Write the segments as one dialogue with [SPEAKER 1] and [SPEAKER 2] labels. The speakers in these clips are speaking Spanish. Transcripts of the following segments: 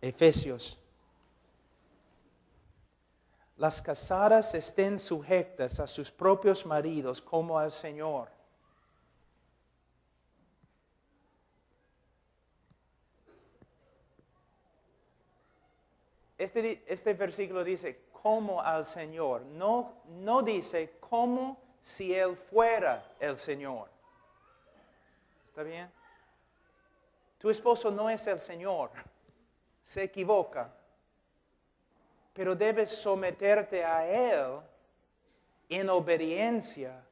[SPEAKER 1] Efesios. Las casadas estén sujetas a sus propios maridos como al Señor. Este versículo dice como al Señor. No dice como si Él fuera el Señor. ¿Está bien? Tu esposo no es el Señor. Se equivoca. Pero debes someterte a Él en obediencia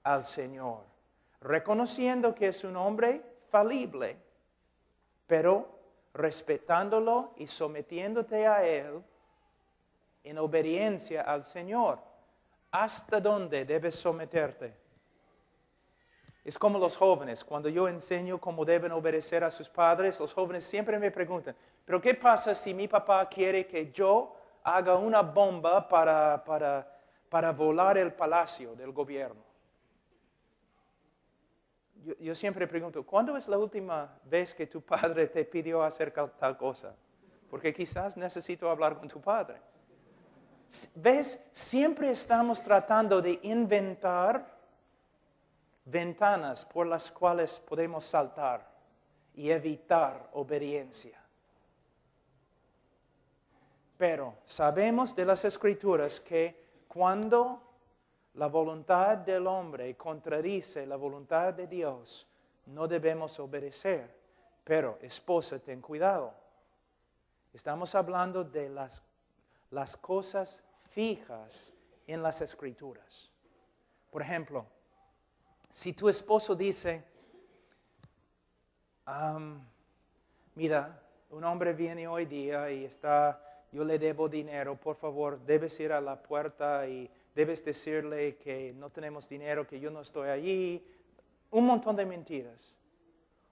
[SPEAKER 1] al Señor, reconociendo que es un hombre falible, pero respetándolo y sometiéndote a Él en obediencia al Señor. ¿Hasta dónde debes someterte? Es como los jóvenes. Cuando yo enseño cómo deben obedecer a sus padres, los jóvenes siempre me preguntan, ¿pero qué pasa si mi papá quiere que yo haga una bomba para volar el palacio del gobierno? Yo siempre pregunto, ¿cuándo es la última vez que tu padre te pidió hacer tal cosa? Porque quizás necesito hablar con tu padre. ¿Ves? Siempre estamos tratando de inventar ventanas por las cuales podemos saltar y evitar obediencia. Pero sabemos de las Escrituras que cuando la voluntad del hombre contradice la voluntad de Dios, no debemos obedecer. Pero, esposa, ten cuidado. Estamos hablando de las cosas fijas en las Escrituras. Por ejemplo, si tu esposo dice, mira, un hombre viene hoy día y yo le debo dinero, por favor, debes ir a la puerta y debes decirle que no tenemos dinero, que yo no estoy allí, un montón de mentiras.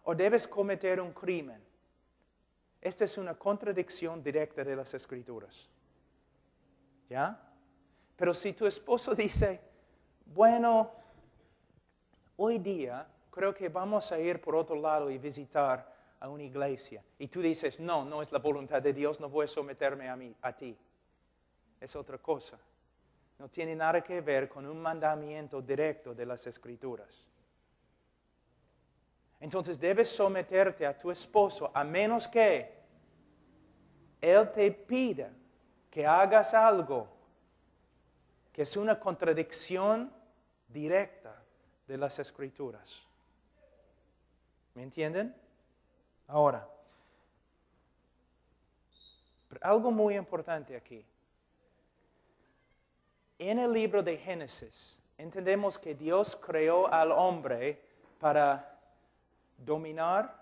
[SPEAKER 1] O debes cometer un crimen. Esta es una contradicción directa de las Escrituras. ¿Ya? Pero si tu esposo dice, bueno, hoy día creo que vamos a ir por otro lado y visitar a una iglesia. Y tú dices, no es la voluntad de Dios, no voy a someterme a ti. Es otra cosa. No tiene nada que ver con un mandamiento directo de las Escrituras. Entonces debes someterte a tu esposo a menos que Él te pida que hagas algo que es una contradicción directa de las Escrituras. ¿Me entienden? Ahora, algo muy importante aquí. En el libro de Génesis, entendemos que Dios creó al hombre para dominar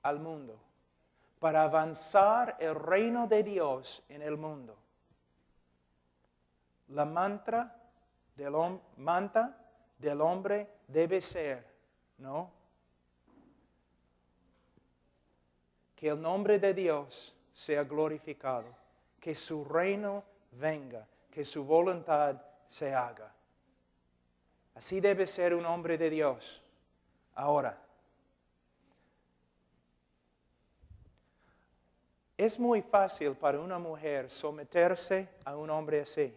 [SPEAKER 1] al mundo, para avanzar el reino de Dios en el mundo. La manta del hombre debe ser, ¿no? Que el nombre de Dios sea glorificado, que su reino venga, que su voluntad se haga. Así debe ser un hombre de Dios. Ahora, es muy fácil para una mujer someterse a un hombre así.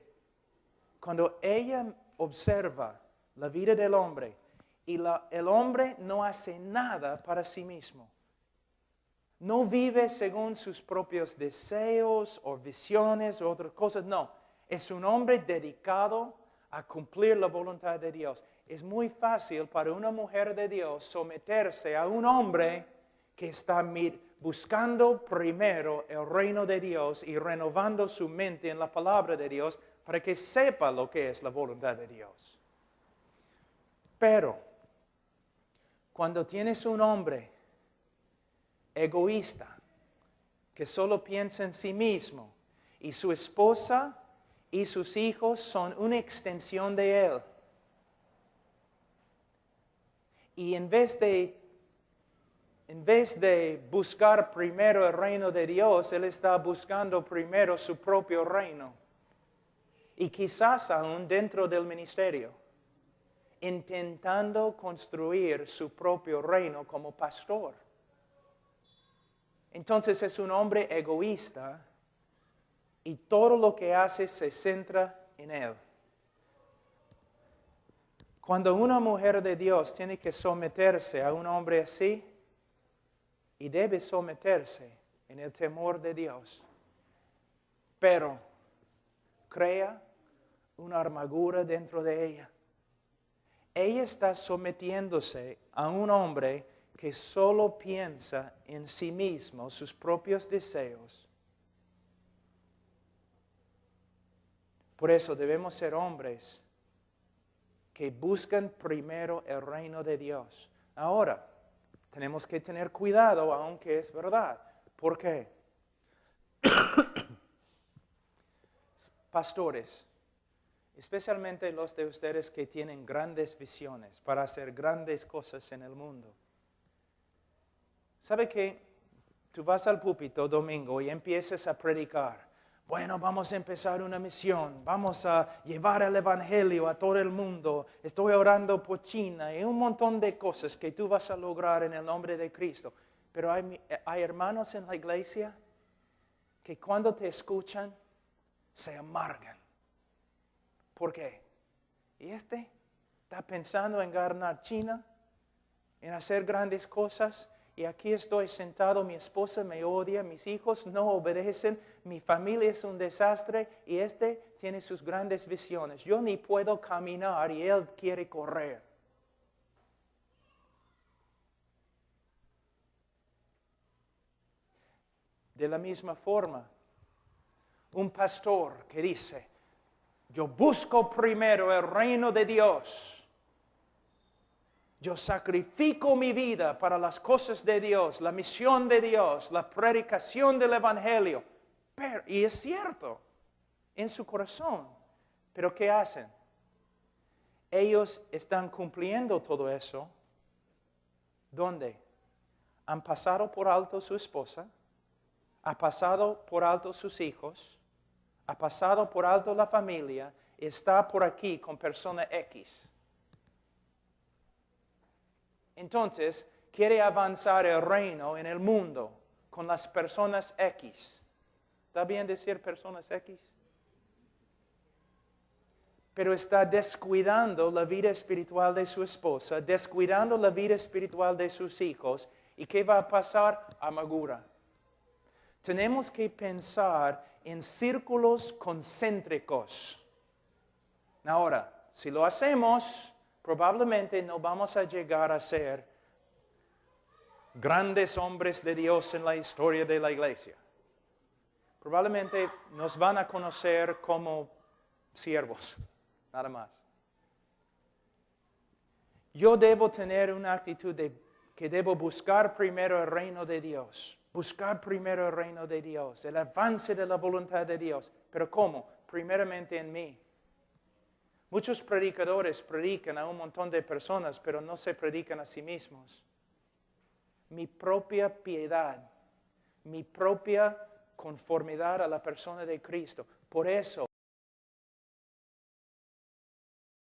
[SPEAKER 1] Cuando ella observa la vida del hombre y el hombre no hace nada para sí mismo. No vive según sus propios deseos o visiones o otras cosas. No, es un hombre dedicado a cumplir la voluntad de Dios. Es muy fácil para una mujer de Dios someterse a un hombre que está buscando primero el reino de Dios y renovando su mente en la palabra de Dios para que sepa lo que es la voluntad de Dios. Pero, cuando tienes un hombre egoísta, que solo piensa en sí mismo, y su esposa y sus hijos son una extensión de él. Y en vez de buscar primero el reino de Dios, él está buscando primero su propio reino. Y quizás aún dentro del ministerio, intentando construir su propio reino como pastor. entonces es un hombre egoísta y todo lo que hace se centra en él. Cuando una mujer de Dios tiene que someterse a un hombre así, y debe someterse en el temor de Dios, pero crea una armadura dentro de ella. Ella está sometiéndose a un hombre que solo piensa en sí mismo, sus propios deseos. Por eso debemos ser hombres que buscan primero el reino de Dios. Ahora, tenemos que tener cuidado, aunque es verdad. ¿Por qué? Pastores, especialmente los de ustedes que tienen grandes visiones para hacer grandes cosas en el mundo. ¿Sabe qué? Tú vas al púlpito domingo y empiezas a predicar. Bueno, vamos a empezar una misión, vamos a llevar el evangelio a todo el mundo. Estoy orando por China y un montón de cosas que tú vas a lograr en el nombre de Cristo. Pero hay hermanos en la iglesia que cuando te escuchan se amargan. ¿Por qué? ¿Y este está pensando en ganar China, en hacer grandes cosas? Y aquí estoy sentado, mi esposa me odia, mis hijos no obedecen, mi familia es un desastre y este tiene sus grandes visiones. Yo ni puedo caminar y él quiere correr. De la misma forma, un pastor que dice, yo busco primero el reino de Dios. Yo sacrifico mi vida para las cosas de Dios, la misión de Dios, la predicación del evangelio. Y es cierto, en su corazón. Pero ¿qué hacen? Ellos están cumpliendo todo eso. ¿Dónde? Han pasado por alto su esposa, ha pasado por alto sus hijos, ha pasado por alto la familia, está por aquí con persona X. Entonces, quiere avanzar el reino en el mundo con las personas X. ¿Está bien decir personas X? Pero está descuidando la vida espiritual de su esposa, descuidando la vida espiritual de sus hijos. ¿Y qué va a pasar? Amargura. Tenemos que pensar en círculos concéntricos. Ahora, si lo hacemos, probablemente no vamos a llegar a ser grandes hombres de Dios en la historia de la iglesia. Probablemente nos van a conocer como siervos, nada más. Yo debo tener una actitud de que debo buscar primero el reino de Dios. Buscar primero el reino de Dios, el avance de la voluntad de Dios. ¿Pero cómo? Primeramente en mí. Muchos predicadores predican a un montón de personas, pero no se predican a sí mismos. Mi propia piedad, mi propia conformidad a la persona de Cristo. Por eso